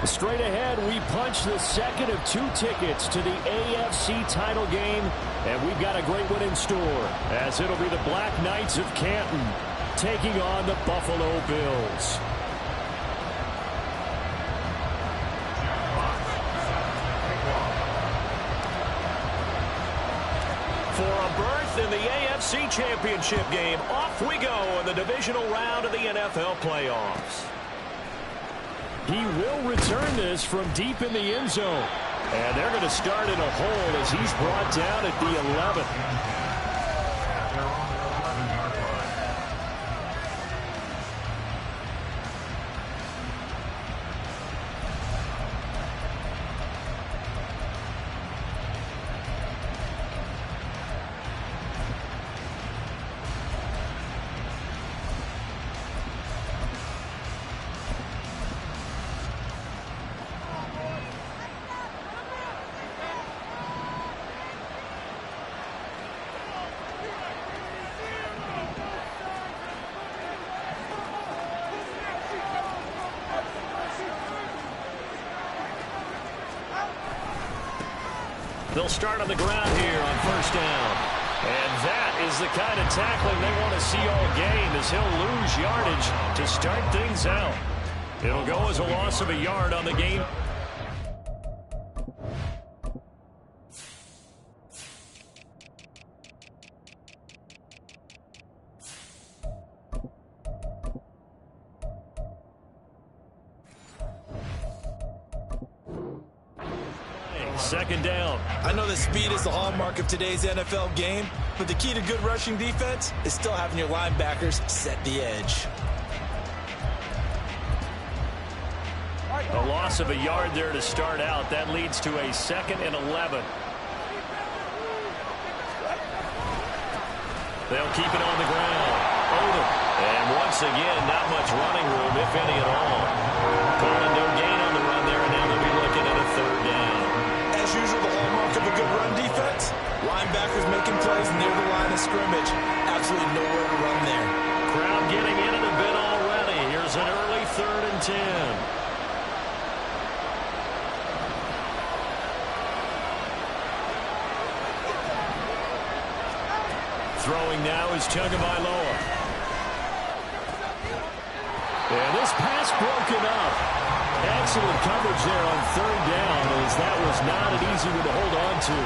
Straight ahead, we punch the second of 2 tickets to the AFC title game, and we've got a great one in store, as it'll be the Black Knights of Canton taking on the Buffalo Bills. For a berth in the AFC Championship game, off we go in the divisional round of the NFL playoffs. He will return this from deep in the end zone. And they're going to start in a hole as he's brought down at the 11. They'll start on the ground here on first down. And that is the kind of tackling they want to see all game, as he'll lose yardage to start things out. It'll go as a loss of a yard on the game. Second down. I know that speed is the hallmark of today's NFL game, but the key to good rushing defense is still having your linebackers set the edge. A loss of a yard there to start out. That leads to a 2nd and 11. They'll keep it on the ground. Odom. And once again, not much running room, if any at all. Calling no gain on the run there, and now they'll be looking at a 3rd down. As usual, the hallmark of a good run defense, linebackers making plays near the line of scrimmage. Absolutely nowhere to run there. Crowd getting into the bit already. Here's an early 3rd and 10. Throwing now is Tagovailoa. And this pass broken up. Excellent coverage there on 3rd down, as that was not an easy one to hold on to.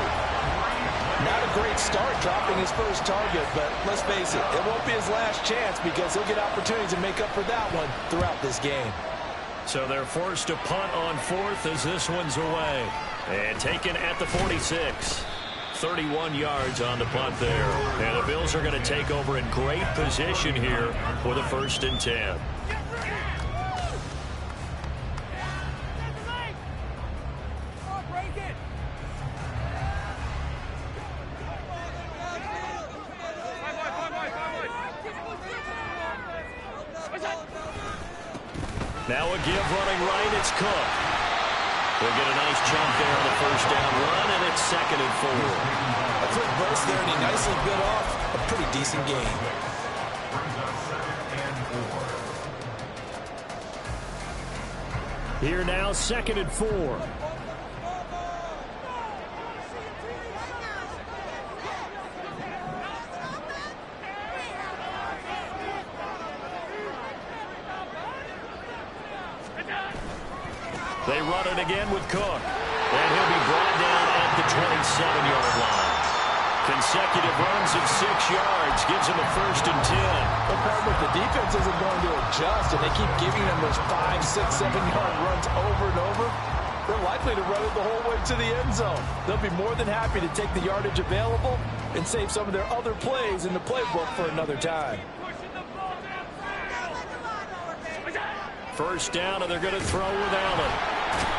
Not a great start dropping his first target, but let's face it, it won't be his last chance, because he'll get opportunities to make up for that one throughout this game. So they're forced to punt on 4th as this one's away. And taken at the 46. 31 yards on the punt there. And the Bills are going to take over in great position here with a 1st and 10. Now a give running right, it's Cook. We'll get a nice chunk there on the 1st down run, and it's 2nd and 4. A quick burst there, and he nicely bit off a pretty decent gain. Here now, 2nd and 4. They run it again with Cook. And he'll be brought down at the 27-yard line. Consecutive runs of 6 yards gives him a 1st and 10. The problem with the defense isn't going to adjust, and they keep giving them those 5, 6, 7-yard runs over and over. They're likely to run it the whole way to the end zone. They'll be more than happy to take the yardage available and save some of their other plays in the playbook for another time. 1st down, and they're going to throw with Allen.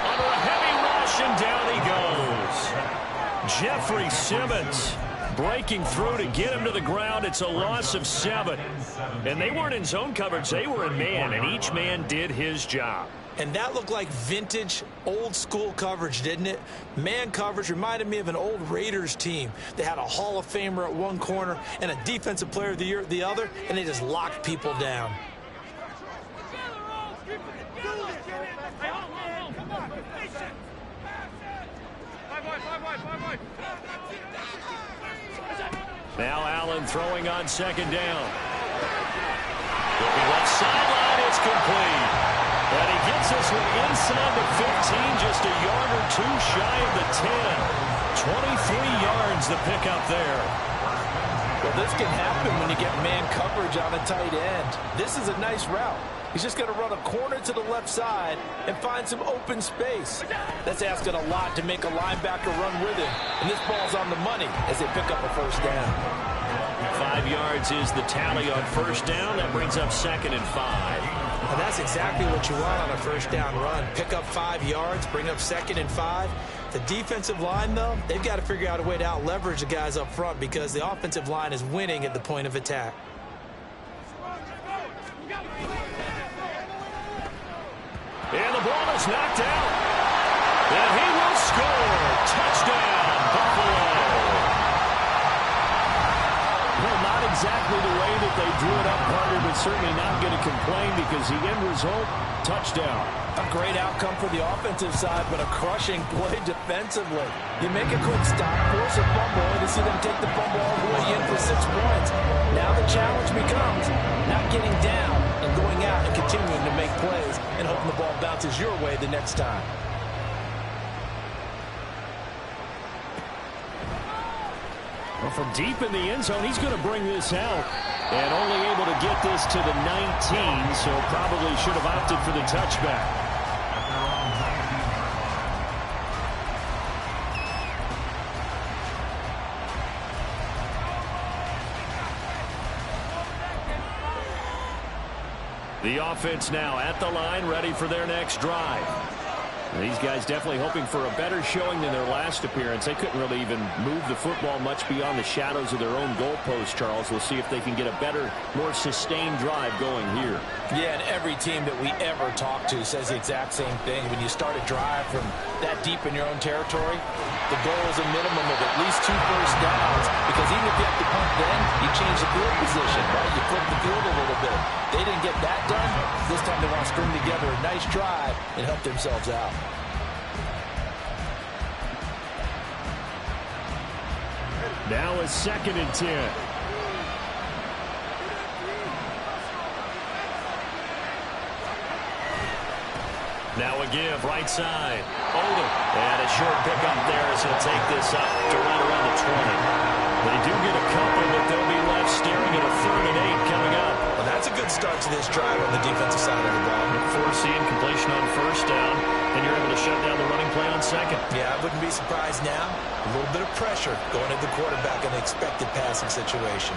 Under a heavy rush, and down he goes. Jeffrey Simmons breaking through to get him to the ground. It's a loss of 7. And they weren't in zone coverage. They were in man, and each man did his job. And that looked like vintage, old-school coverage, didn't it? Man coverage reminded me of an old Raiders team. They had a Hall of Famer at one corner and a Defensive Player of the Year at the other, and they just locked people down. Now Allen throwing on second down. Looking left sideline, it's complete. And he gets this one inside the 15, just a yard or two shy of the 10. 23 yards the pickup there. Well, this can happen when you get man coverage on a tight end. This is a nice route. He's just going to run a corner to the left side and find some open space. That's asking a lot to make a linebacker run with him. And this ball's on the money as they pick up a first down. 5 yards is the tally on first down. That brings up 2nd and 5. And that's exactly what you want on a first down run. Pick up 5 yards, bring up 2nd and 5. The defensive line, though, they've got to figure out a way to out-leverage the guys up front because the offensive line is winning at the point of attack. And the ball is knocked out. And he will score. Touchdown, Buffalo. Well, not exactly the way that they drew it up, Carter, but certainly not going to complain because the end result, touchdown. A great outcome for the offensive side, but a crushing play defensively. You make a quick stop, force a fumble, and to see them take the fumble all the way in for 6 points. Now the challenge becomes not getting down and going out and continuing to make plays and hoping the ball bounces your way the next time. Well, from deep in the end zone, he's going to bring this out. And only able to get this to the 19, so probably should have opted for the touchback. The offense now at the line, ready for their next drive. These guys definitely hoping for a better showing than their last appearance. They couldn't really even move the football much beyond the shadows of their own goalpost, Charles. We'll see if they can get a better, more sustained drive going here. Yeah, and every team that we ever talk to says the exact same thing. When you start a drive from that deep in your own territory, the goal is a minimum of at least 2 first downs, because even if you have to punt then, you change the field position, right? You flip the field a little bit. They didn't get that done. This time they want to string together a nice drive and help themselves out. Now it's 2nd and 10. Now a give, right side. Odom. And a short pickup there as he'll take this up to right around the 20. They do get a couple, but they'll be left staring at a 3rd and 8 coming up. Well, that's a good start to this drive on the defensive side of the ball. Forcing completion on first down, and you're able to shut down the running play on second. Yeah, I wouldn't be surprised now. A little bit of pressure going at the quarterback in an expected passing situation.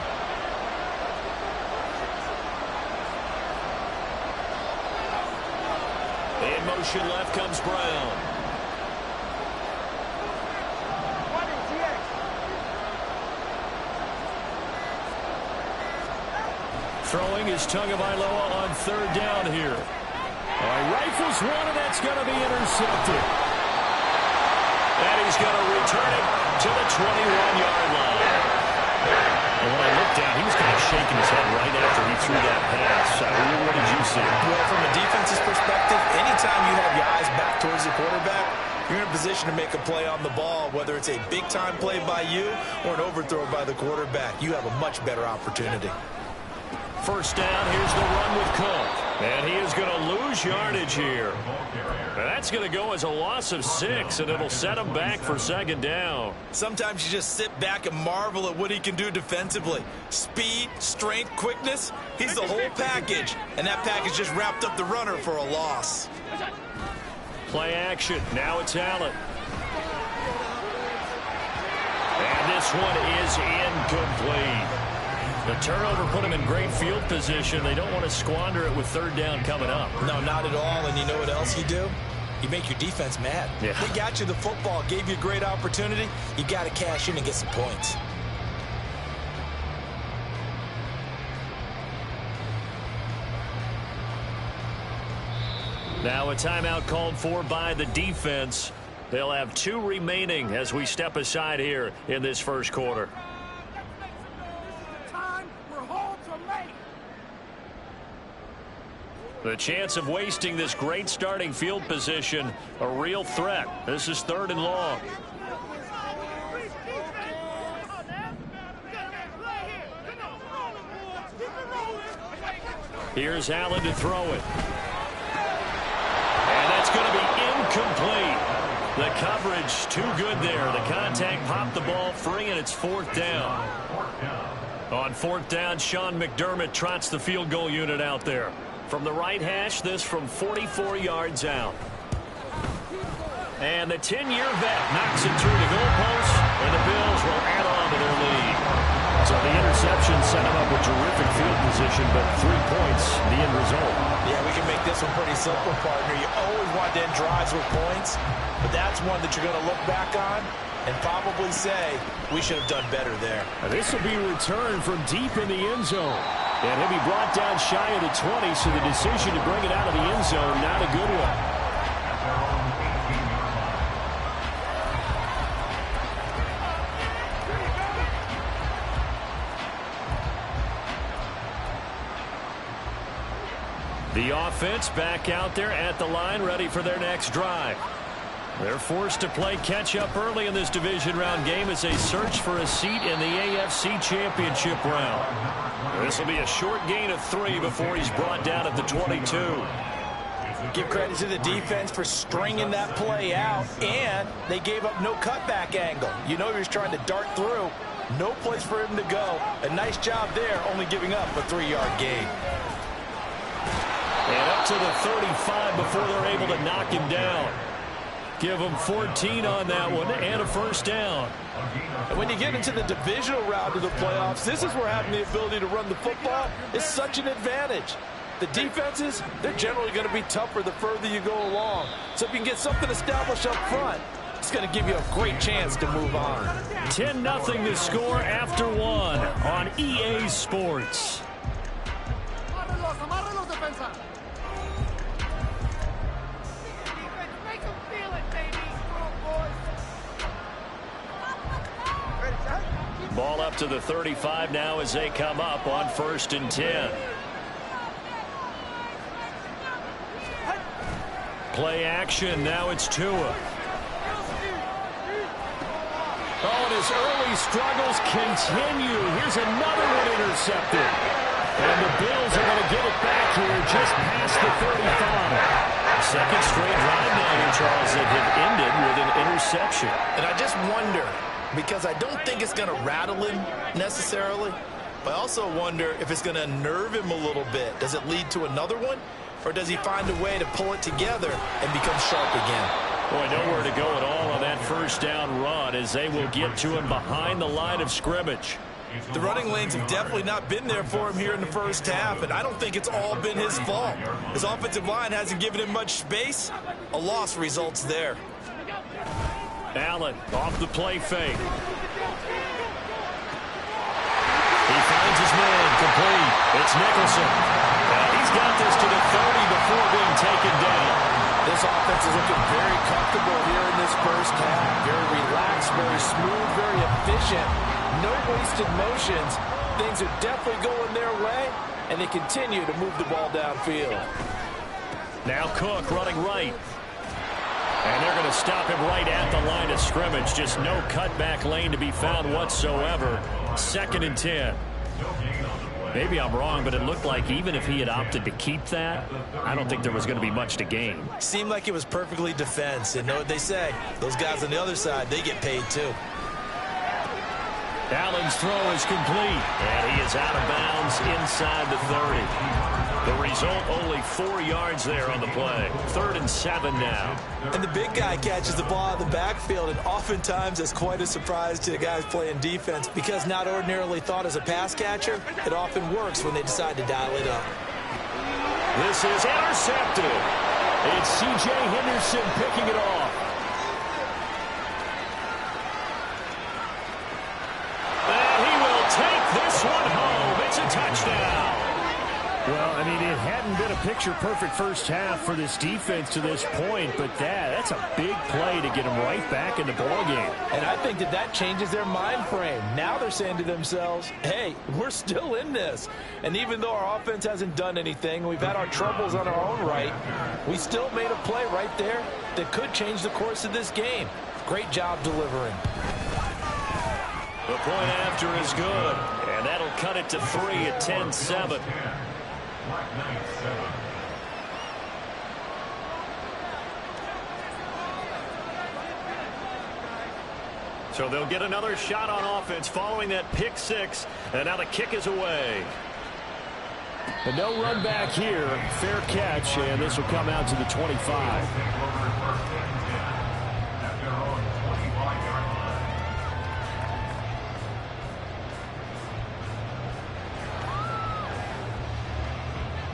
In motion left comes Brown. Throwing is Tagovailoa on 3rd down here. All right, rifles one, and that's going to be intercepted. And he's going to return it to the 21-yard line. And when I looked down, he was kind of shaking his head right after he threw that pass. What did you see? Well, from a defense's perspective, anytime you have your eyes back towards the quarterback, you're in a position to make a play on the ball, whether it's a big-time play by you or an overthrow by the quarterback. You have a much better opportunity. First down, here's the run with Cook. And he is going to lose yardage here. And that's going to go as a loss of 6, and it'll set him back for 2nd down. Sometimes you just sit back and marvel at what he can do defensively. Speed, strength, quickness, he's the whole package. And that package just wrapped up the runner for a loss. Play action. Now it's Allen. And this one is incomplete. The turnover put him in great field position. They don't want to squander it with 3rd down coming up. No, not at all. And you know what else you do? You make your defense mad. Yeah. They got you the football, gave you a great opportunity. You got to cash in and get some points. Now a timeout called for by the defense. They'll have 2 remaining as we step aside here in this first quarter. The chance of wasting this great starting field position, a real threat. This is 3rd and long. Here's Allen to throw it. And that's going to be incomplete. The coverage too good there. The contact popped the ball free, and it's 4th down. On 4th down, Sean McDermott trots the field goal unit out there. From the right hash, this from 44 yards out. And the 10-year vet knocks it through the goalpost, and the Bills will add on to their lead. So the interception set him up with terrific field position, but 3 points, the end result. Yeah, we can make this one pretty simple, partner. You always want to end drives with points, but that's one that you're going to look back on and probably say, we should have done better there. This will be returned from deep in the end zone. And he'll be brought down shy of the 20, so the decision to bring it out of the end zone, not a good one. The offense back out there at the line, ready for their next drive. They're forced to play catch-up early in this division round game as they search for a seat in the AFC Championship round. This will be a short gain of 3 before he's brought down at the 22. Give credit to the defense for stringing that play out, and they gave up no cutback angle. You know he was trying to dart through. No place for him to go. A nice job there, only giving up a 3-yard gain. And up to the 35 before they're able to knock him down. Give them 14 on that one and a first down. And when you get into the divisional round of the playoffs, this is where having the ability to run the football is such an advantage. The defenses, they're generally going to be tougher the further you go along. So if you can get something established up front, it's going to give you a great chance to move on. 10-0 the score after 1 on EA Sports. Ball up to the 35 now as they come up on 1st and 10. Play action. Now it's Tua. Oh, and his early struggles continue. Here's another one intercepted. And the Bills are going to get it back here just past the 35. Second straight drive now here, Charles, that have ended with an interception. And I just wonder, because I don't think it's going to rattle him necessarily, but I also wonder if it's going to unnerve him a little bit. Does it lead to another one, or does he find a way to pull it together and become sharp again? Boy, nowhere to go at all on that first down run as they will get to him behind the line of scrimmage. The running lanes have definitely not been there for him here in the first half, and I don't think it's all been his fault. His offensive line hasn't given him much space. A loss results there. Allen off the play fake. He finds his man complete. It's Nicholson. He's got this to the 30 before being taken down. This offense is looking very comfortable here in this first half. Very relaxed, very smooth, very efficient. No wasted motions. Things are definitely going their way, and they continue to move the ball downfield. Now Cook running right. And they're going to stop him right at the line of scrimmage. Just no cutback lane to be found whatsoever. 2nd and 10. Maybe I'm wrong, but it looked like even if he had opted to keep that, I don't think there was going to be much to gain. Seemed like it was perfectly defense. And know what they say, those guys on the other side, they get paid too. Allen's throw is complete, and he is out of bounds inside the 30. The result, only 4 yards there on the play. 3rd and 7 now. And the big guy catches the ball out of the backfield, and oftentimes it's quite a surprise to the guys playing defense because not ordinarily thought as a pass catcher, it often works when they decide to dial it up. This is intercepted. It's C.J. Henderson picking it off. And he will take this one home. It's a touchdown. Well, I mean, it hadn't been a picture-perfect first half for this defense to this point, but that's a big play to get them right back in the ballgame. And I think that changes their mind frame. Now they're saying to themselves, hey, we're still in this. And even though our offense hasn't done anything, we've had our troubles on our own right, we still made a play right there that could change the course of this game. Great job delivering. The point after is good, and that'll cut it to 3 at 10-7. So they'll get another shot on offense following that pick six. And now the kick is away. And no run back here. Fair catch, and this will come out to the 25.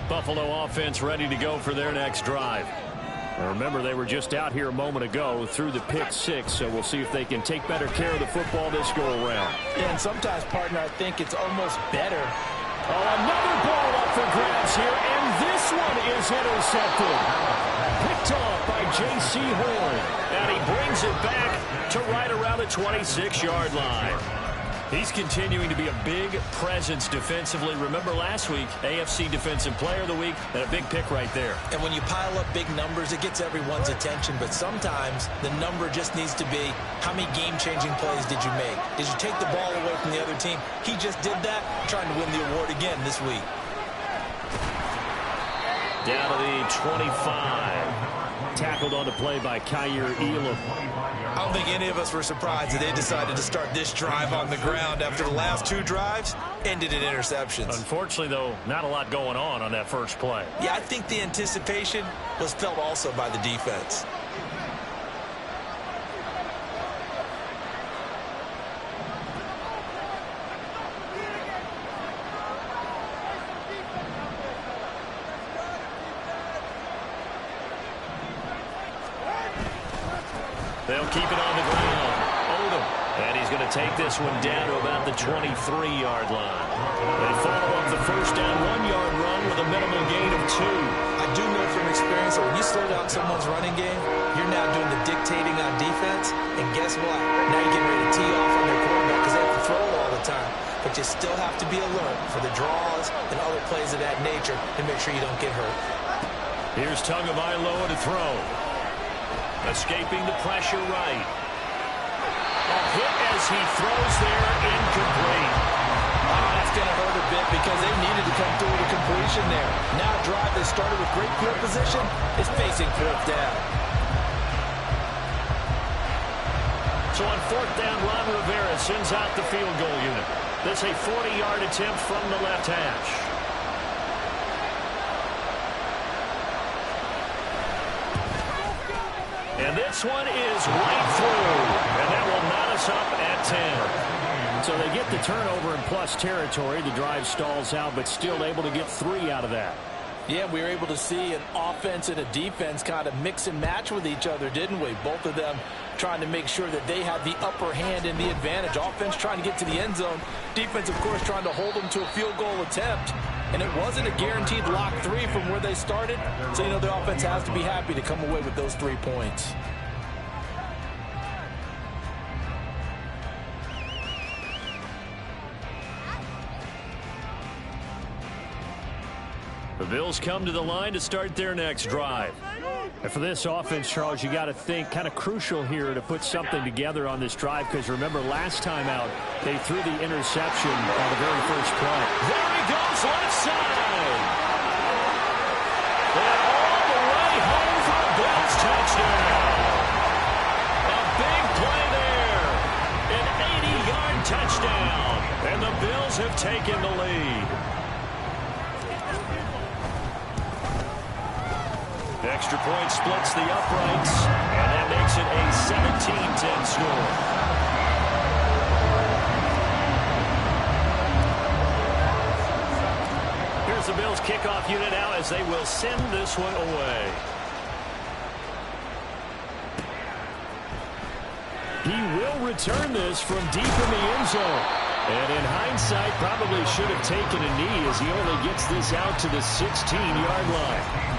Buffalo offense ready to go for their next drive. Remember, they were just out here a moment ago through the pick six, so we'll see if they can take better care of the football this go-around. Yeah, and sometimes, partner, I think it's almost better. Oh, another ball up for grabs here, and this one is intercepted. Picked off by J.C. Horn. And he brings it back to right around the 26-yard line. He's continuing to be a big presence defensively. Remember last week, AFC Defensive Player of the Week, and a big pick right there. And when you pile up big numbers, it gets everyone's attention. But sometimes the number just needs to be, how many game-changing plays did you make? Did you take the ball away from the other team? He just did that, trying to win the award again this week. Down to the 25. Tackled on the play by Kyer Elam. I don't think any of us were surprised that they decided to start this drive on the ground after the last two drives ended in interceptions. Unfortunately, though, not a lot going on that first play. Yeah, I think the anticipation was felt also by the defense. They'll keep it on the ground. Odom. And he's going to take this one down to about the 23-yard line. They follow up the first down 1-yard run with a minimal gain of 2. I do know from experience that when you slow down someone's running game, you're now doing the dictating on defense. And guess what? Now you're getting ready to tee off on their quarterback because they have to throw it all the time. But you still have to be alert for the draws and other plays of that nature to make sure you don't get hurt. Here's Tagovailoa to throw. Escaping the pressure right. A hit as he throws there, incomplete. Oh, that's going to hurt a bit because they needed to come through with a completion there. Now a drive that started with great field position is facing fourth down. So on fourth down, Ron Rivera sends out the field goal unit. This a 40-yard attempt from the left hash. And this one is right through. And that will knot us up at 10. So they get the turnover in plus territory. The drive stalls out, but still able to get 3 out of that. Yeah, we were able to see an offense and a defense kind of mix and match with each other, didn't we? Both of them trying to make sure that they had the upper hand and the advantage. Offense trying to get to the end zone. Defense, of course, trying to hold them to a field goal attempt. And it wasn't a guaranteed lock 3 from where they started. So, you know, the offense has to be happy to come away with those 3 points. The Bills come to the line to start their next drive. And for this offense, Charles, you got to think kind of crucial here to put something together on this drive, because remember last time out they threw the interception on the very first play. There he goes, left side. And all the way home for a Bills touchdown. A big play there. An 80-yard touchdown. And the Bills have taken the lead. Extra point splits the uprights, and that makes it a 17-10 score. Here's the Bills kickoff unit now as they will send this one away. He will return this from deep in the end zone. And in hindsight, probably should have taken a knee as he only gets this out to the 16-yard line.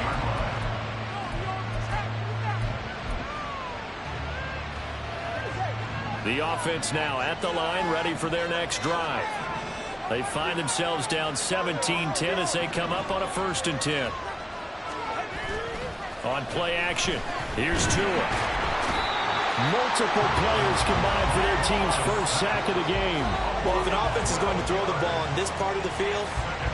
The offense now at the line, ready for their next drive. They find themselves down 17-10 as they come up on a 1st and 10. On play action, here's Tua. Multiple players combined for their team's first sack of the game. Well, if an offense is going to throw the ball on this part of the field,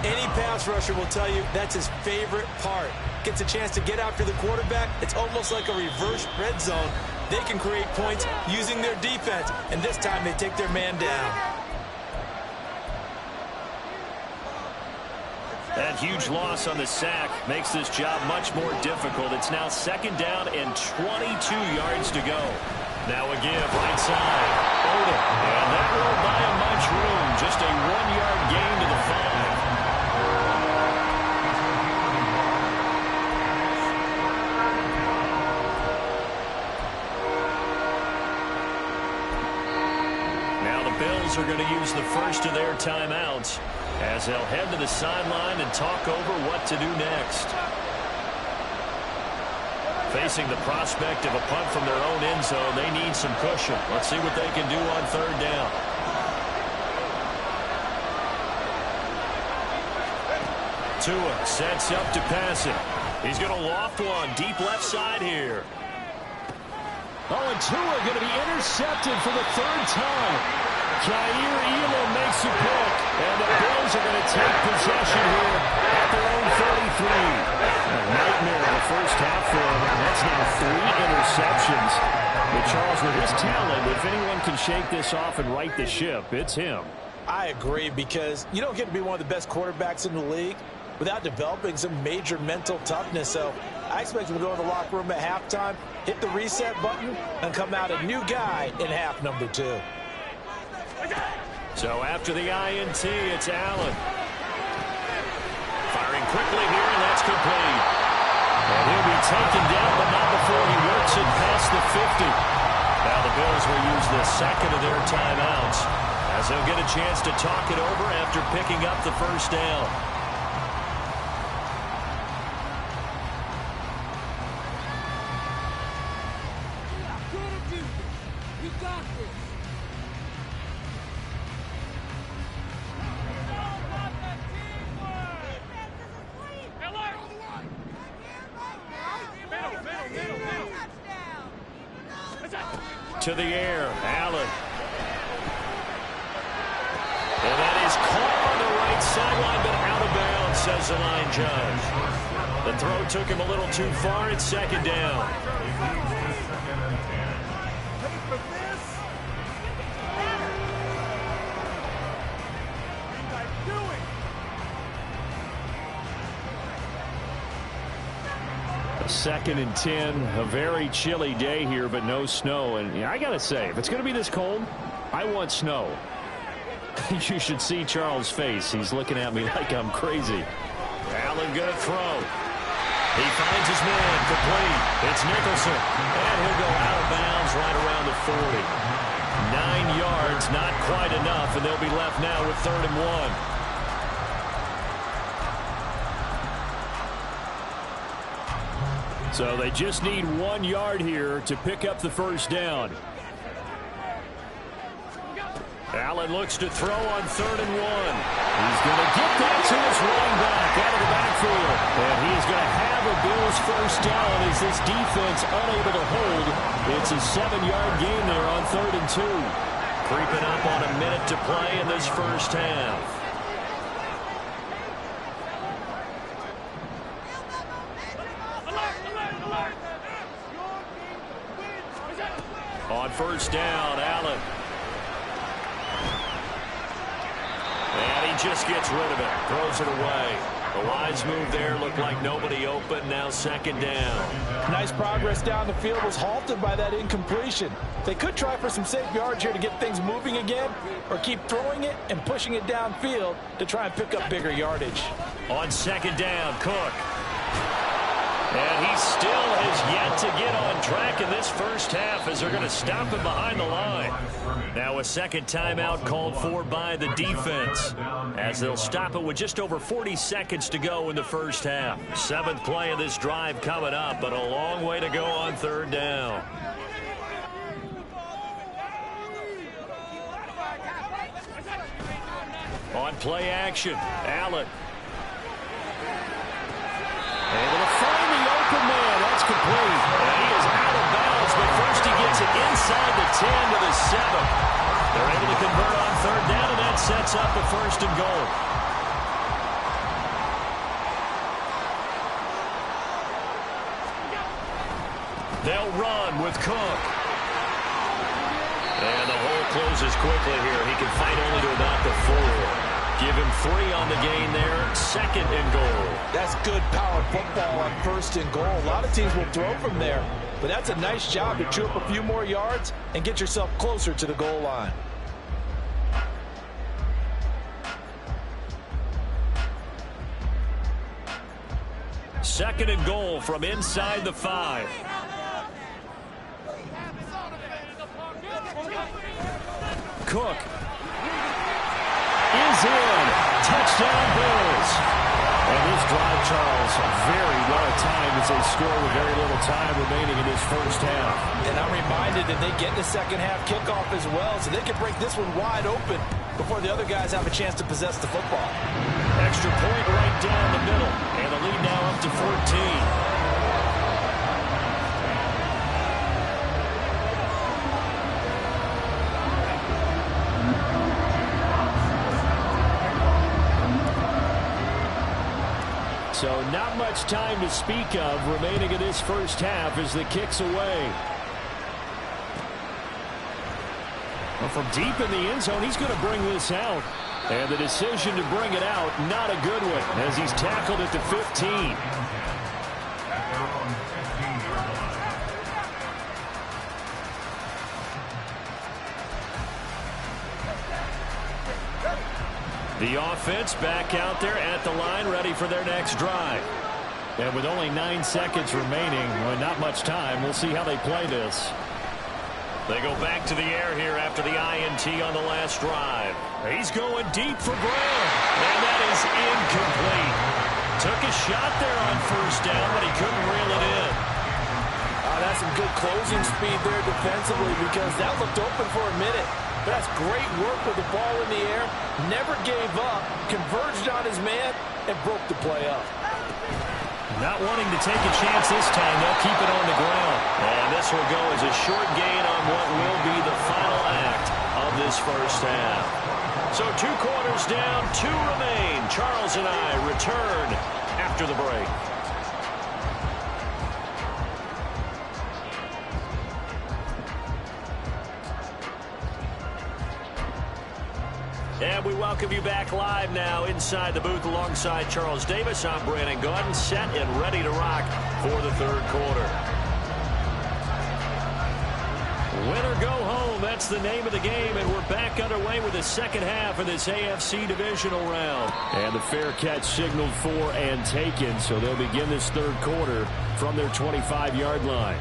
Any pass rusher will tell you that's his favorite part. Gets a chance to get after the quarterback. It's almost like a reverse red zone. They can create points using their defense, and this time they take their man down. That huge loss on the sack makes this job much more difficult. It's now 2nd down and 22 yards to go. Now a give, right side. Odom. And that won't buy him much room. Just a 1-yard gain to the 5. Now the Bills are going to use the first of their timeouts as they'll head to the sideline and talk over what to do next. Facing the prospect of a punt from their own end zone, they need some cushion. Let's see what they can do on 3rd down. Tua sets up to pass it. He's going to loft one deep left side here. Oh, and Tua going to be intercepted for the 3rd time. Jair Elam makes a pick, and the Bills are going to take possession here at their own 33. A nightmare in the first half for him. That's now 3 interceptions. But Charles, with his talent, if anyone can shake this off and right the ship, it's him. I agree, because you don't get to be one of the best quarterbacks in the league without developing some major mental toughness. So I expect him to go in the locker room at halftime, hit the reset button, and come out a new guy in half number 2. So after the INT, it's Allen. Firing quickly here, and that's complete. And he'll be taken down, but not before he works it past the 50. Now the Bills will use the 2nd of their timeouts as they'll get a chance to talk it over after picking up the 1st down. To the air, Allen. And that is caught on the right sideline, but out of bounds, says the line judge. The throw took him a little too far. It's 2nd down. Second and 10, a very chilly day here, but no snow. And I got to say, if it's going to be this cold, I want snow. You should see Charles' face. He's looking at me like I'm crazy. Allen going to throw. He finds his man, complete. It's Nicholson, and he'll go out of bounds right around the 40. 9 yards, not quite enough, and they'll be left now with 3rd and 1. So they just need 1 yard here to pick up the 1st down. Allen looks to throw on 3rd and 1. He's going to get that to his running back out of the backfield. And he's going to have a Bills 1st down as this defense unable to hold. It's a 7-yard gain there on 3rd and 2. Creeping up on a minute to play in this first half. On 1st down, Allen. And he just gets rid of it. Throws it away. The wise move there. Looked like nobody open. Now 2nd down. Nice progress down the field was halted by that incompletion. They could try for some safe yards here to get things moving again, or keep throwing it and pushing it downfield to try and pick up bigger yardage. On 2nd down, Cook. And he still has yet to get on track in this first half as they're going to stop him behind the line. Now a 2nd timeout called for by the defense as they'll stop it with just over 40 seconds to go in the first half. 7th play of this drive coming up, but a long way to go on 3rd down. On play action, Allen. Able to find the open man. That's complete. And he is out of bounds, but first he gets it inside the 10 to the 7. They're able to convert on 3rd down, and that sets up a 1st and goal. They'll run with Cook. And the hole closes quickly here. He can fight only to about the 4. Give him 3 on the gain there. 2nd and goal. That's good power football on 1st and goal. A lot of teams will throw from there, but that's a nice job to chew up a few more yards and get yourself closer to the goal line. Second and goal from inside the 5. Cook is in. Touchdown Bills. And this drive, Charles, very well timed as they score with very little time remaining in this first half. And I'm reminded that they get the second half kickoff as well, so they can break this one wide open before the other guys have a chance to possess the football. Extra point right down the middle. And the lead now up to 14. So not much time to speak of remaining in this first half as the kick's away. Well, from deep in the end zone, he's going to bring this out. And the decision to bring it out, not a good one, as he's tackled at the 15. The offense back out there at the line, ready for their next drive. And with only 9 seconds remaining, well, not much time, we'll see how they play this. They go back to the air here after the INT on the last drive. He's going deep for Brown, and that is incomplete. Took a shot there on 1st down, but he couldn't reel it in. That's some good closing speed there defensively, because that looked open for a minute. But that's great work with the ball in the air. Never gave up, converged on his man, and broke the play up. Not wanting to take a chance this time, they'll keep it on the ground. And this will go as a short gain on what will be the final act of this first half. So 2 quarters down, 2 remain. Charles and I return after the break. And we welcome you back live now inside the booth alongside Charles Davis. I'm Brandon Gaudin, set and ready to rock for the 3rd quarter. Win or go home, that's the name of the game, and we're back underway with the second half of this AFC divisional round. And the fair catch signaled for and taken, so they'll begin this 3rd quarter from their 25-yard line.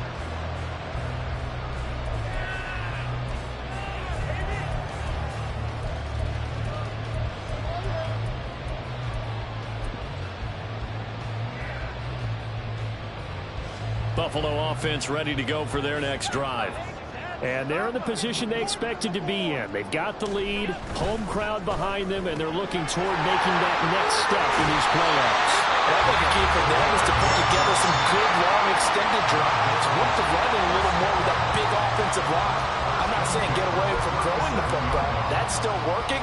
Buffalo offense ready to go for their next drive. And they're in the position they expected to be in. They've got the lead, home crowd behind them, and they're looking toward making that next step in these playoffs. I think the key for them is to put together some good, long, extended drives. Work the running a little more with that big offensive line. I'm not saying get away from throwing the football. That's still working,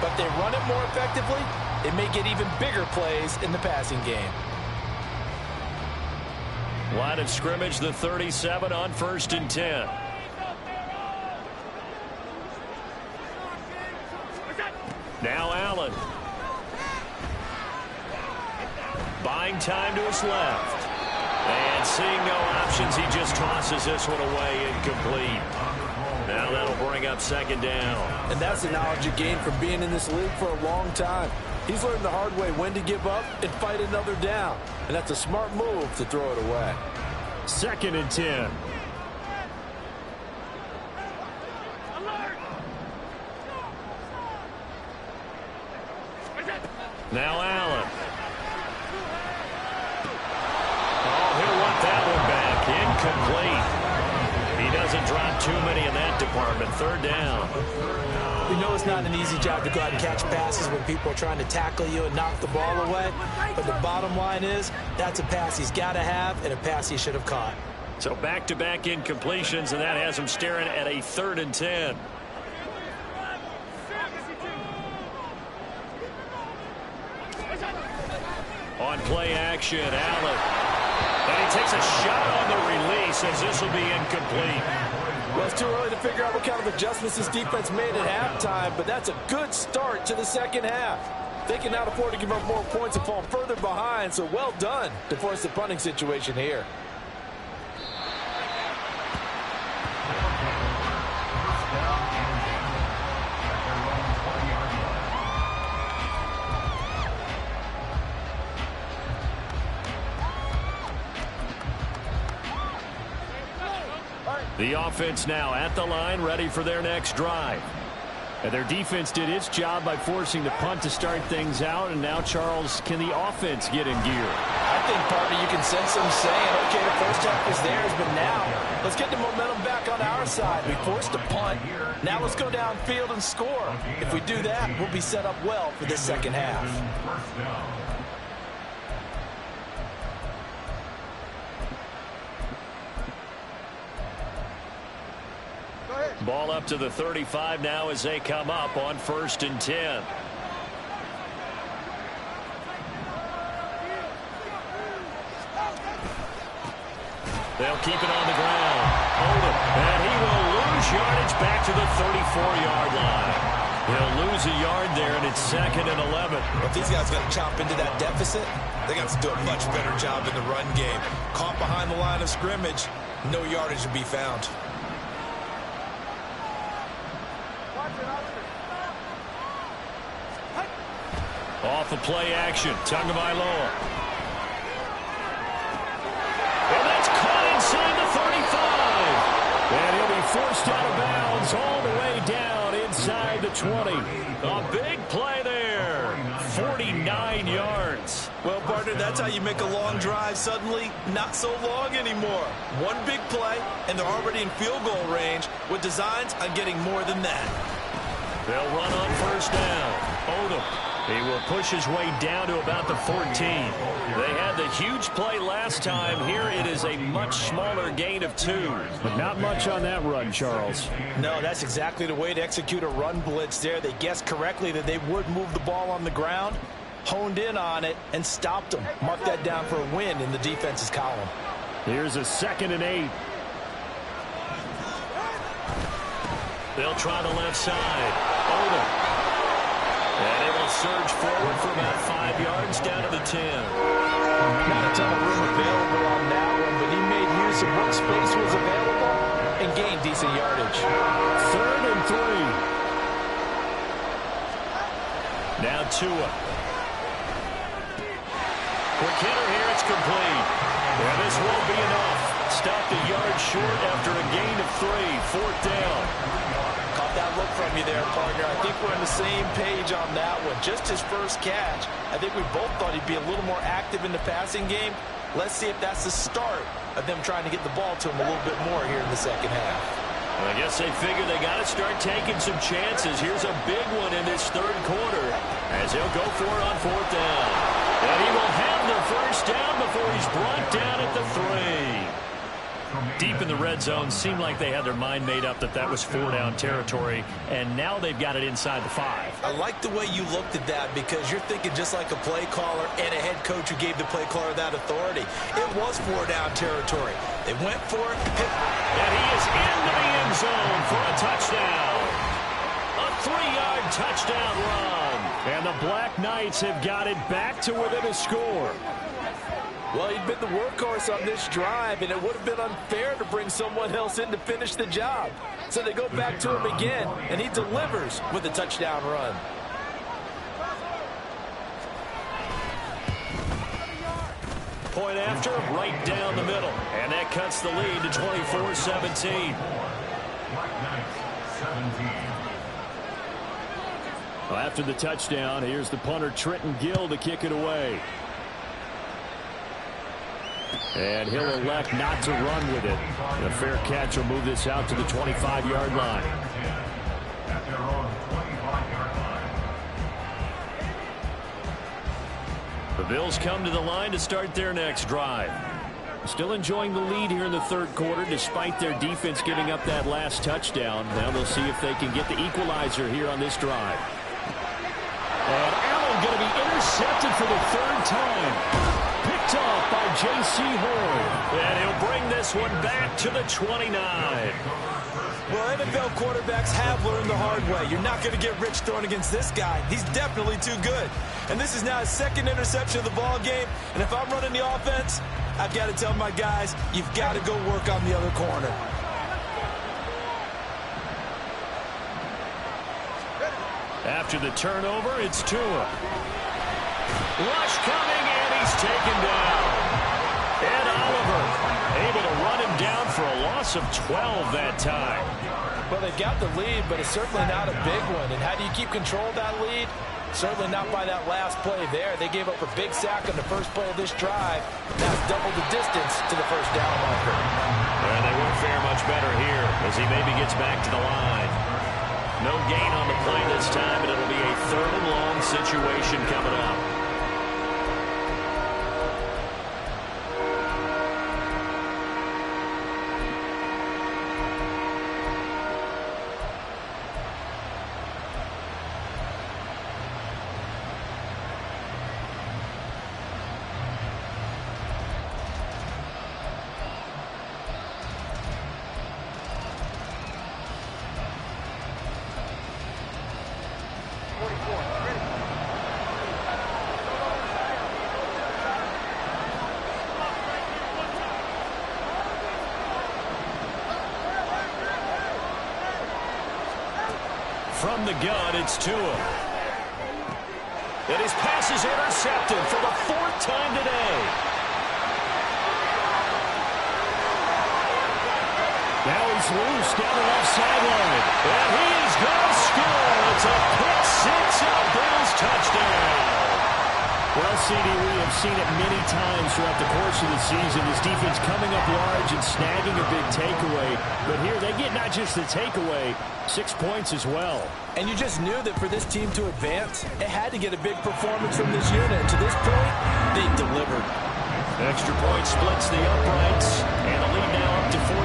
but they run it more effectively. It may get even bigger plays in the passing game. Line of scrimmage, the 37 on 1st and 10. Now Allen. Buying time to his left. And seeing no options, he just tosses this one away incomplete. Now that'll bring up 2nd down. And that's the knowledge you gain from being in this league for a long time. He's learned the hard way when to give up and fight another down. And that's a smart move to throw it away. 2nd and 10. Now Allen. Oh, he'll want that one back. Incomplete. He doesn't drop too many in that department. 3rd down. We know it's not an easy job to go out and catch passes when people are trying to tackle you and knock the ball away. But the bottom line is that's a pass he's got to have and a pass he should have caught. So back-to-back incompletions, and that has him staring at a 3rd and 10. On play action, Allen. And he takes a shot on the release as this will be incomplete. Well, it's too early to figure out what kind of adjustments this defense made at halftime, but that's a good start to the second half. They can now afford to give up more points and fall further behind, so well done to force the punting situation here. The offense now at the line, ready for their next drive. And their defense did its job by forcing the punt to start things out. And now, Charles, can the offense get in gear? I think, partner, you can sense them saying, okay, the first half is theirs, but now let's get the momentum back on our side. We forced a punt. Now let's go downfield and score. If we do that, we'll be set up well for this second half. Ball up to the 35 now as they come up on 1st and 10. They'll keep it on the ground. Hold it. And he will lose yardage back to the 34-yard line. He'll lose a yard there, and it's 2nd and 11. If these guys got to chop into that deficit, they got to do a much better job in the run game. Caught behind the line of scrimmage, no yardage to be found. Off the play action, Tagovailoa. And that's caught inside the 35. And he'll be forced out of bounds all the way down inside the 20. A big play there. 49 yards. Well, partner, that's how you make a long drive suddenly not so long anymore. One big play, and they're already in field goal range with designs on getting more than that. They'll run on 1st down. Odom. He will push his way down to about the 14. They had the huge play last time. Here it is a much smaller gain of 2. But not much on that run, Charles. No, that's exactly the way to execute a run blitz there. They guessed correctly that they would move the ball on the ground, honed in on it, and stopped them. Mark that down for a win in the defense's column. Here's a 2nd and 8. They'll try the left side. Odom. And it will surge forward for about 5 yards down to the 10. Not a ton of room available on that one, but he made use of what space was available and gained decent yardage. 3rd and 3. Now Tua. Quick hitter here, it's complete. And this won't be enough. Stopped a yard short after a gain of 3. 4th down. Caught that look from you there, partner. I think we're on the same page on that one. Just his first catch. I think we both thought he'd be a little more active in the passing game. Let's see if that's the start of them trying to get the ball to him a little bit more here in the second half. Well, I guess they figure they got to start taking some chances. Here's a big one in this 3rd quarter as he'll go for it on 4th down. And he will have the 1st down before he's brought down at the 3. Deep in the red zone, seemed like they had their mind made up that that was 4-down territory, and now they've got it inside the 5. I like the way you looked at that because you're thinking just like a play caller and a head coach who gave the play caller that authority. It was 4-down territory. They went for it. And he is into the end zone for a touchdown. A 3-yard touchdown run. And the Black Knights have got it back to within a score. Well, he'd been the workhorse on this drive, and it would have been unfair to bring someone else in to finish the job. So they go back to him again, and he delivers with a touchdown run. Point after, right down the middle. And that cuts the lead to 24-17. Well, after the touchdown, here's the punter Trenton Gill to kick it away. And he'll elect not to run with it. A fair catch will move this out to the 25-yard line. The Bills come to the line to start their next drive. Still enjoying the lead here in the 3rd quarter despite their defense giving up that last touchdown. Now they'll see if they can get the equalizer here on this drive. And Allen going to be intercepted for the 3rd time. Picked picked up by J.C. Horn. And he'll bring this one back to the 29. Well, NFL quarterbacks have learned the hard way. You're not going to get rich throwing against this guy. He's definitely too good. And this is now his second interception of the ball game. And if I'm running the offense, I've got to tell my guys, you've got to go work on the other corner. After the turnover, it's Tua. Rush coming, and he's taken down. Ed Oliver able to run him down for a loss of 12 that time. Well, they've got the lead, but it's certainly not a big one. And how do you keep control of that lead? Certainly not by that last play there. They gave up a big sack on the first play of this drive. Now it's double the distance to the first down marker. And they won't fare much better here as he maybe gets back to the line. No gain on the play this time, and it'll be a third and long situation coming up. From the gun, it's Tua. And his pass is intercepted for the fourth time today. Now he's loose down the left sideline. And he is going to score. It's a pick six and a Bills touchdown. Well, CD, we have seen it many times throughout the course of the season. This defense coming up large and snagging a big takeaway. But here they get not just the takeaway, 6 points as well. And you just knew that for this team to advance, it had to get a big performance from this unit. And to this point, they delivered. Extra point splits the uprights, and the lead now up to 14.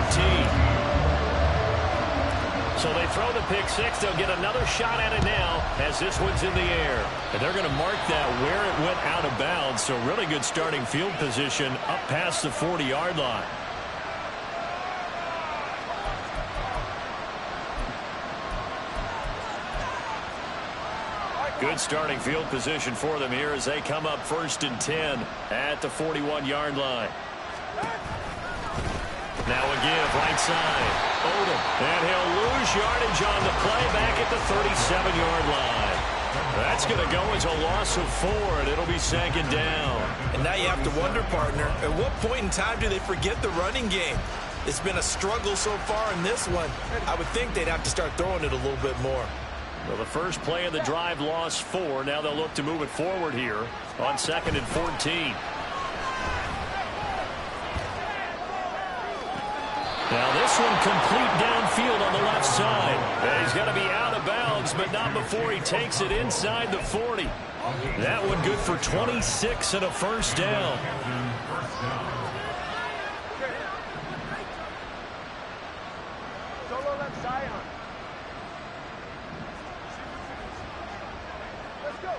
So they throw the pick six. They'll get another shot at it now as this one's in the air. And they're going to mark that where it went out of bounds. So really good starting field position up past the 40-yard line. Good starting field position for them here as they come up 1st and 10 at the 41-yard line. Now a give, right side. Odom. And he'll lose yardage on the play back at the 37-yard line. That's going to go as a loss of 4, and it'll be 2nd down. And now you have to wonder, partner, at what point in time do they forget the running game? It's been a struggle so far in this one. I would think they'd have to start throwing it a little bit more. Well, the first play of the drive lost 4. Now they'll look to move it forward here on 2nd and 14. Now this one complete downfield on the left side. And he's going to be out of bounds, but not before he takes it inside the 40. That one good for 26 and a first down. Solo left side. Let's go.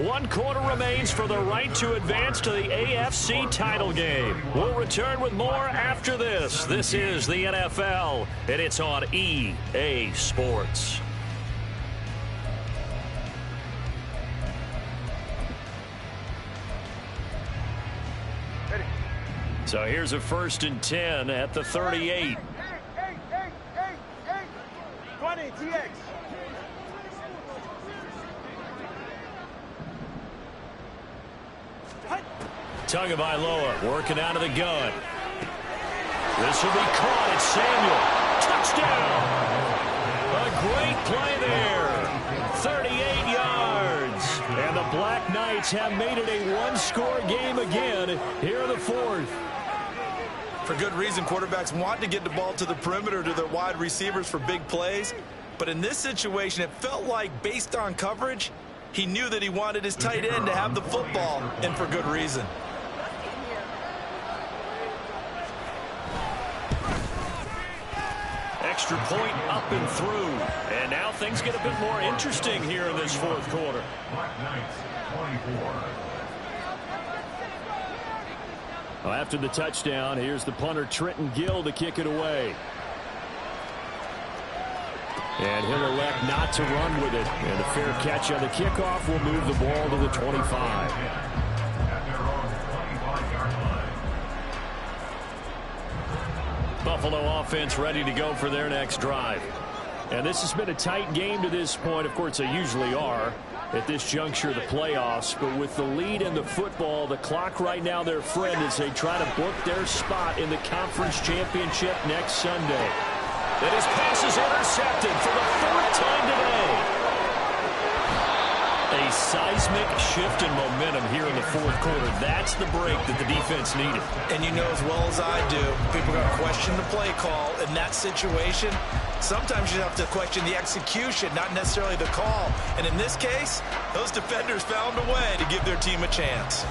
1 quarter remains for the right to advance to the AFC title game. We'll return with more after this. This is the NFL, and it's on EA Sports. So here's a 1st and 10 at the 38. 20 TX. Tagovailoa working out of the gun. This will be caught. It's Samuel. Touchdown. A great play there. 38 yards. And the Black Knights have made it a one-score game again here in the 4th. For good reason, quarterbacks want to get the ball to the perimeter to their wide receivers for big plays. But in this situation, it felt like, based on coverage, he knew that he wanted his tight end to have the football, and for good reason. extra point up and through. And now things get a bit more interesting here in this fourth quarter. Well, after the touchdown, here's the punter Trenton Gill to kick it away. And he'll elect not to run with it. And a fair catch on the kickoff will move the ball to the 25. Buffalo offense ready to go for their next drive. And this has been a tight game to this point. Of course, they usually are at this juncture of the playoffs. But with the lead in the football, the clock right now their friend as they try to book their spot in the conference championship next Sunday. And his pass is intercepted for the third time today. A seismic shift in momentum here in the fourth quarter. That's the break that the defense needed. And you know as well as I do, people are going to question the play call in that situation. Sometimes you have to question the execution, not necessarily the call. And in this case, those defenders found a way to give their team a chance.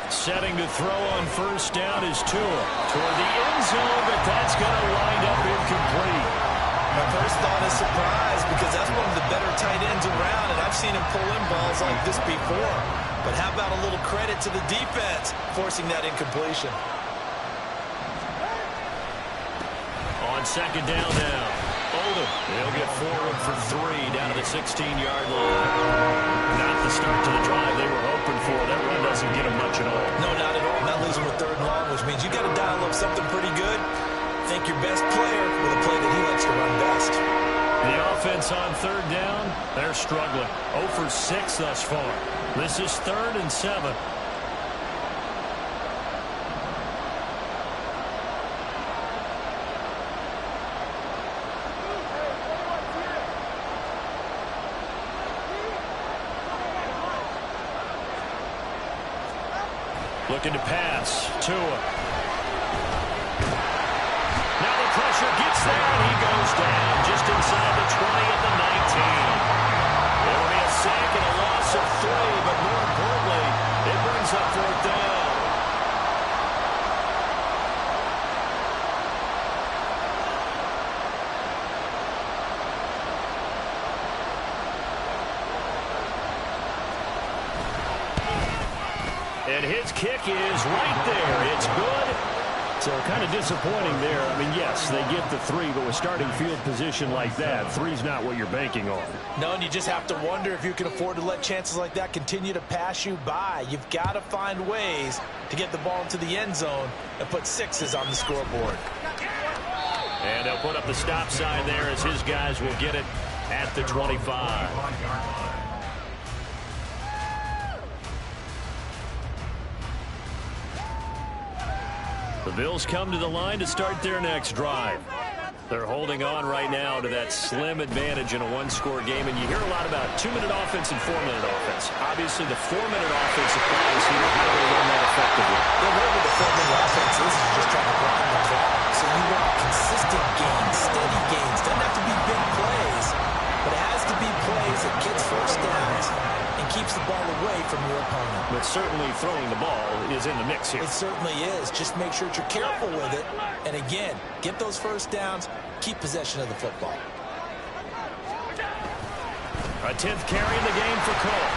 Setting to throw on first down is Tua. Toward the end zone, but that's going to wind up incomplete. My first thought is surprise because that's one of the better tight ends around, and I've seen him pull in balls like this before. But how about a little credit to the defense forcing that incompletion? On second down now, Oldham. He'll get forward for 3 down to the 16-yard line. Not the start to the drive they were hoping for. That run doesn't get them much at all. No, not at all. Not losing with third and long, which means you got to dial up something pretty good. Think your best player with a play that he likes to run best. The offense on third down, they're struggling. 0 for 6 thus far. This is 3rd and 7. Looking to pass. Tua. Now the pressure gets there, and he goes down just inside the 20 at the 19. It'll be a sack and a loss of 3, but more importantly, it brings up fourth down. And his kick is right there. It's good. So kind of disappointing there. I mean, yes, they get the 3, but with starting field position like that, 3's not what you're banking on. No, and you just have to wonder if you can afford to let chances like that continue to pass you by. You've got to find ways to get the ball into the end zone and put 6s on the scoreboard. And they'll put up the stop sign there as his guys will get it at the 25. The Bills come to the line to start their next drive. They're holding on right now to that slim advantage in a one-score game, and you hear a lot about 2-minute offense and 4-minute offense. Obviously, the 4-minute offense applies here. How do they run that effectively? They're really with the 4-minute offense. This is just trying to grind the clock. So you want consistent gains, steady gains. Doesn't have to be big plays, but it has to be plays that gets first downs and keeps the ball away from your opponent. But certainly throwing the ball is in the mix here. It certainly is. Just make sure that you're careful with it. And again, get those first downs, keep possession of the football. A 10th carry in the game for Cole.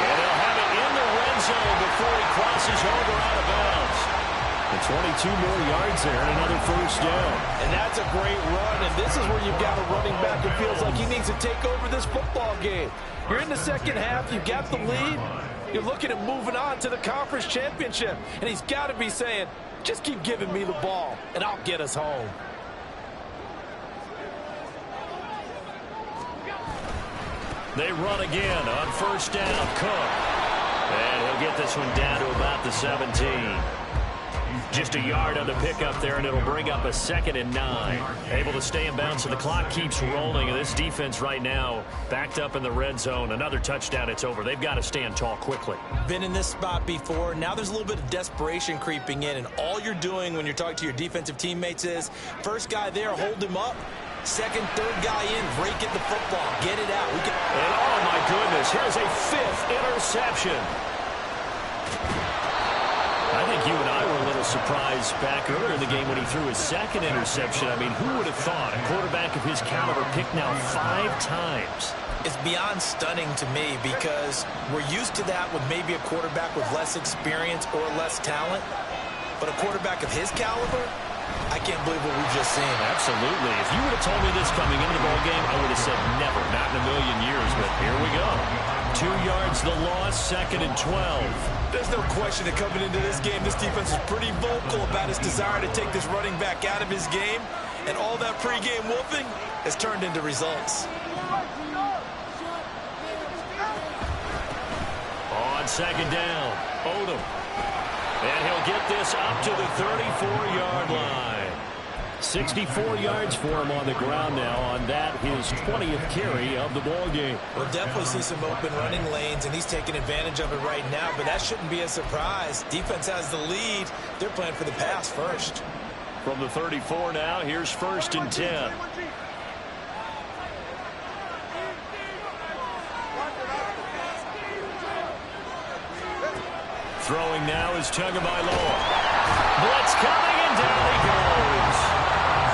And he'll have it in the red zone before he crosses over out of bounds. And 22 more yards there and another first down. And that's a great run, and this is where you've got a running back that feels like he needs to take over this football game. You're in the second half, you've got the lead, you're looking at moving on to the conference championship, and he's got to be saying, just keep giving me the ball, and I'll get us home. They run again on first down. Cook. And he'll get this one down to about the 17. Just a yard on the pickup there, and it'll bring up a 2nd and 9. Able to stay in bounds, so the clock keeps rolling. And this defense right now backed up in the red zone. Another touchdown, it's over. They've got to stand tall quickly. Been in this spot before. Now there's a little bit of desperation creeping in, and all you're doing when you're talking to your defensive teammates is, first guy there, hold him up, Second, third guy in, break it the football, get it out. And oh my goodness, here's a 5th interception. I think you and I were a little surprised back earlier in the game when he threw his 2nd interception. I mean, who would have thought a quarterback of his caliber picked now 5 times? It's beyond stunning to me because we're used to that with maybe a quarterback with less experience or less talent. But a quarterback of his caliber, I can't believe what we've just seen. Absolutely. If you would have told me this coming into the ballgame, I would have said never, not in a million years. But here we go. 2 yards the loss, 2nd and 12. There's no question that coming into this game, this defense is pretty vocal about its desire to take this running back out of his game. And all that pregame wolfing has turned into results. On 2nd down, Odom. And he'll get this up to the 34-yard line. 64 yards for him on the ground now on that, his 20th carry of the ball game. We'll definitely see some open running lanes, and he's taking advantage of it right now, but that shouldn't be a surprise. Defense has the lead. They're playing for the pass first. From the 34 now, here's 1st and 10. Throwing now is Tagovailoa. Blitz coming, and down he goes.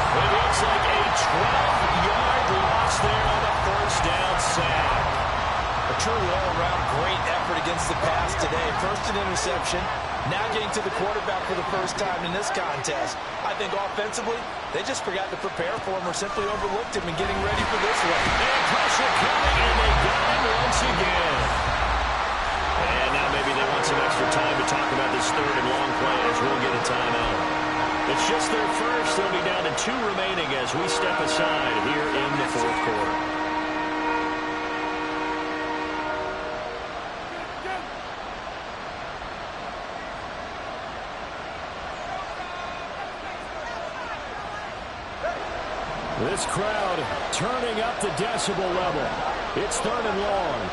It looks like a 12-yard loss there on the 1st down sack. A true all-around great effort against the pass today. First an interception, now getting to the quarterback for the first time in this contest. I think offensively, they just forgot to prepare for him or simply overlooked him in getting ready for this one. And pressure coming, and they got him once again. And now maybe they want some extra time to talk about this 3rd and long play as we'll get a timeout. It's just their first. They'll be down to 2 remaining as we step aside here in the 4th quarter. This crowd turning up the decibel level. It's 3rd and long.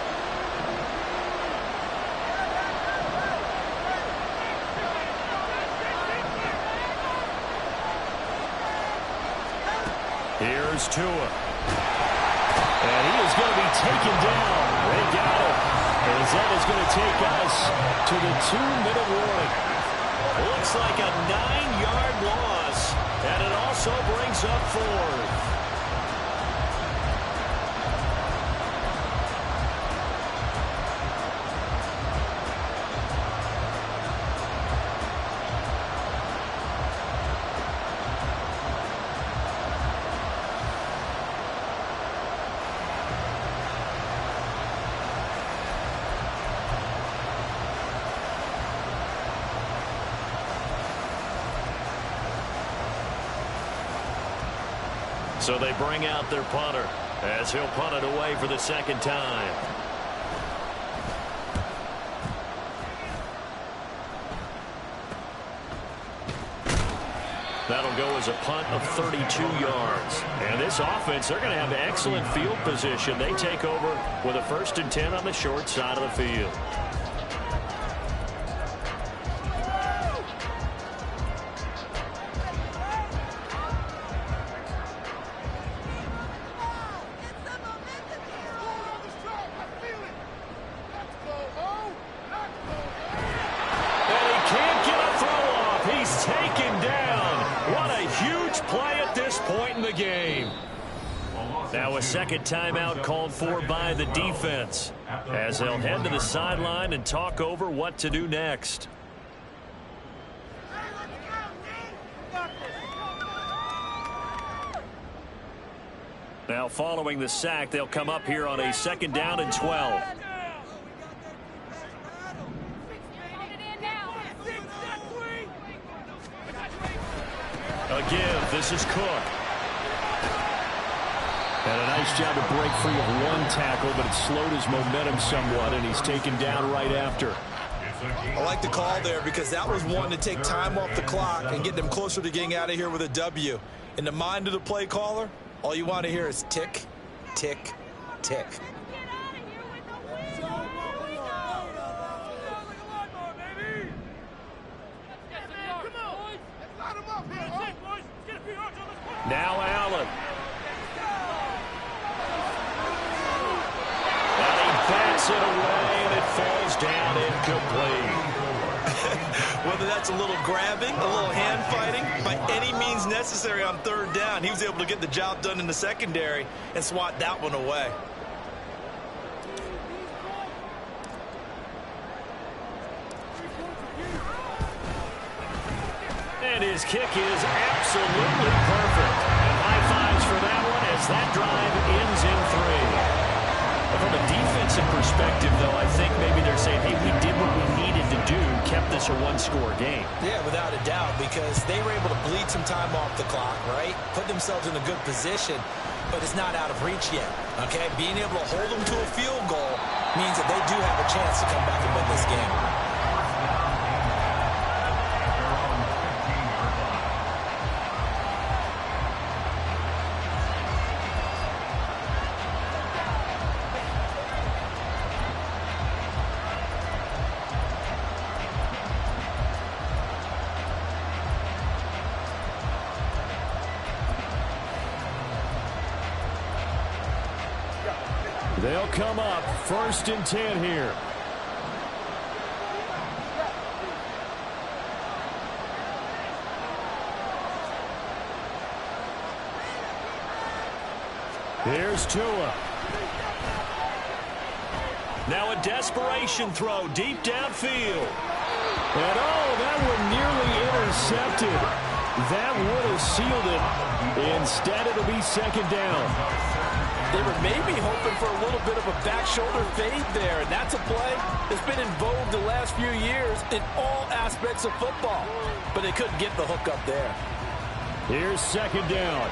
Here's Tua. And he is going to be taken down. They got him. As that is going to take us to the 2-minute warning. Looks like a 9-yard loss. And it also brings up 4th. So they bring out their punter as he'll punt it away for the 2nd time. That'll go as a punt of 32 yards. And this offense, they're going to have excellent field position. They take over with a 1st and 10 on the short side of the field. Now a 2nd timeout called for by the defense as they'll head to the sideline and talk over what to do next. Now following the sack, they'll come up here on a 2nd down and 12. Again, this is Cook. And a nice job to break free of 1 tackle, but it slowed his momentum somewhat, and he's taken down right after. I like the call there because that was one to take time off the clock and get them closer to getting out of here with a W. In the mind of the play caller, all you want to hear is tick, tick, tick. Now Allen. Gets it away, and it falls down incomplete. Whether that's a little grabbing, a little hand fighting, by any means necessary on third down, he was able to get the job done in the secondary and swat that one away. And his kick is absolutely perfect. And high fives for that one as that drive ends in 3. From a defensive perspective, though, I think maybe they're saying, hey, we did what we needed to do, kept this a one-score game. Yeah, without a doubt, because they were able to bleed some time off the clock, right? Put themselves in a good position, but it's not out of reach yet, okay? Being able to hold them to a field goal means that they do have a chance to come back and win this game. They'll come up 1st and 10 here. Here's Tua. Now a desperation throw deep downfield. And that one nearly intercepted. That would have sealed it. Instead, it'll be 2nd down. They were maybe hoping for a little bit of a back shoulder fade there, and that's a play that's been in vogue the last few years in all aspects of football. But they couldn't get the hook up there. Here's 2nd down.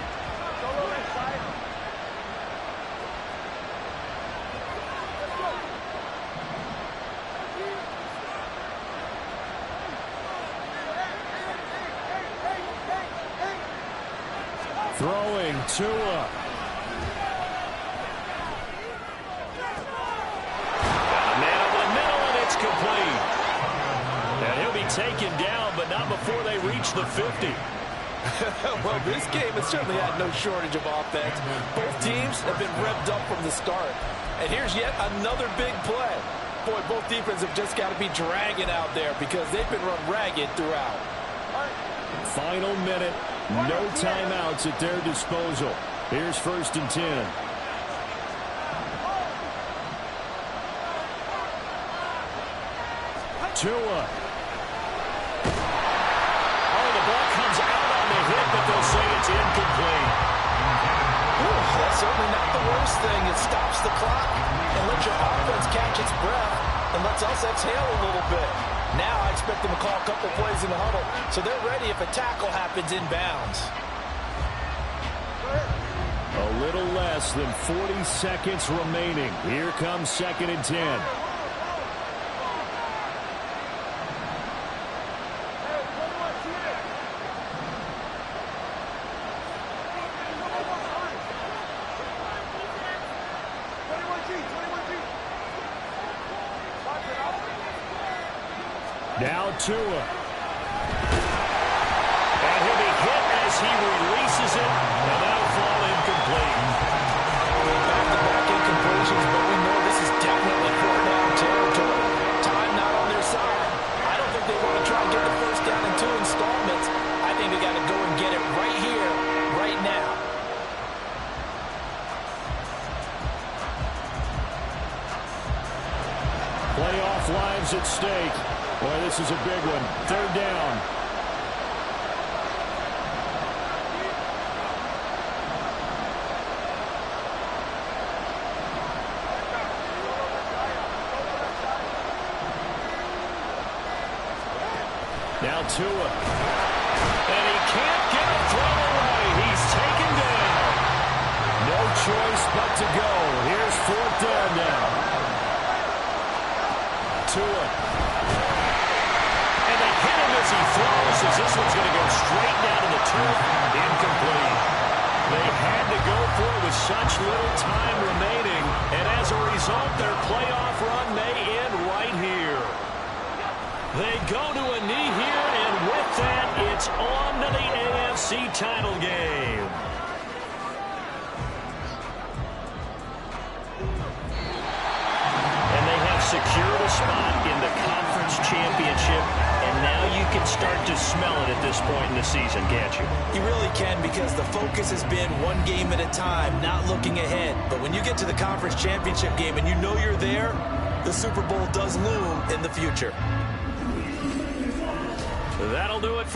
Throwing Tua. Complete. And he'll be taken down, but not before they reach the 50. Well, this game has certainly had no shortage of offense. Both teams have been revved up from the start. And here's yet another big play. Boy, both defenses have just got to be dragging out there because they've been run ragged throughout. Final minute. No timeouts at their disposal. Here's 1st and 10. Tua. Oh, the ball comes out on the hit, but they'll say it's incomplete. Ooh, that's certainly not the worst thing. It stops the clock and lets your offense catch its breath and lets us exhale a little bit. Now I expect them to call a couple plays in the huddle so they're ready if a tackle happens inbounds. A little less than 40 seconds remaining. Here comes 2nd and 10. Now Tua. And he'll be hit as he releases it, and that'll fall incomplete. Back-to-back incompletions, but we know this is definitely 4th down territory. Time not on their side. I don't think they want to try and get the 1st down in 2 installments. I think they got to go and get it right here, right now. Playoff lives at stake. Boy, this is a big one. 3rd down. Now Tua. And he can't get a throw away. He's taken down. No choice but to go. Here's 4th down now. Tua. And they hit him as he throws, as this one's going to go straight down to the turf. Incomplete. They had to go for it with such little time remaining, and as a result, their playoff run may end right here. They go to a knee here, and with that, it's on to the AFC title game. And secured a spot in the conference championship, and now you can start to smell it at this point in the season, can't you? You really can, because the focus has been one game at a time, not looking ahead. But when you get to the conference championship game and you know you're there, the Super Bowl does loom in the future. That'll do it.